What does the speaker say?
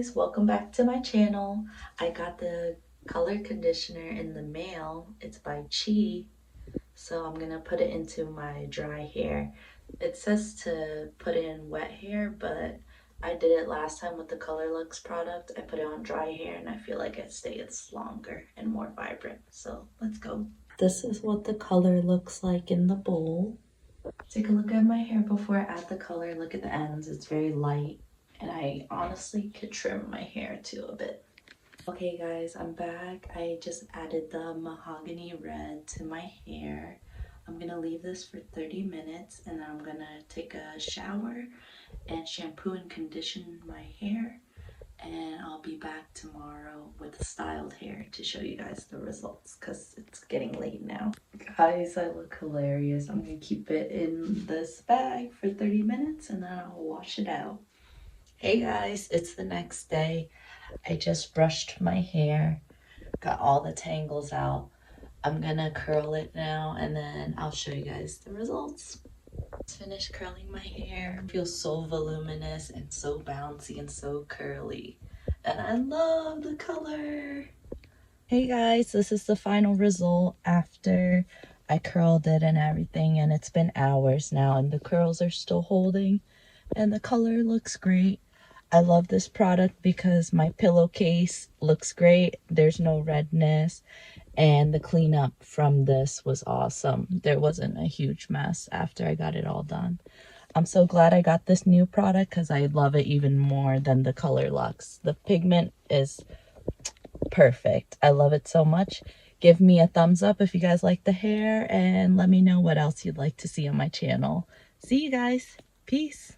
guys, welcome back to my channel. I got the color conditioner in the mail. It's by Chi, so I'm gonna put it into my dry hair. It says to put it in wet hair, but I did it last time with the Color Lux product. I put it on dry hair and I feel like it stays longer and more vibrant. So let's go. This is what the color looks like in the bowl. Take a look at my hair before I add the color. Look at the ends, it's very light. And I honestly could trim my hair too a bit. Okay guys, I'm back. I just added the mahogany red to my hair. I'm gonna leave this for 30 minutes and then I'm gonna take a shower and shampoo and condition my hair. And I'll be back tomorrow with styled hair to show you guys the results because it's getting late now. Guys, I look hilarious. I'm gonna keep it in this bag for 30 minutes and then I'll wash it out. Hey guys, it's the next day. I just brushed my hair, got all the tangles out. I'm gonna curl it now and then I'll show you guys the results. Just finished curling my hair. It feels so voluminous and so bouncy and so curly. And I love the color. Hey guys, this is the final result after I curled it and everything, and it's been hours now and the curls are still holding and the color looks great. I love this product because my pillowcase looks great. There's no redness and the cleanup from this was awesome. There wasn't a huge mess after I got it all done. I'm so glad I got this new product because I love it even more than the Color Lux. The pigment is perfect. I love it so much. Give me a thumbs up if you guys like the hair and let me know what else you'd like to see on my channel. See you guys. Peace.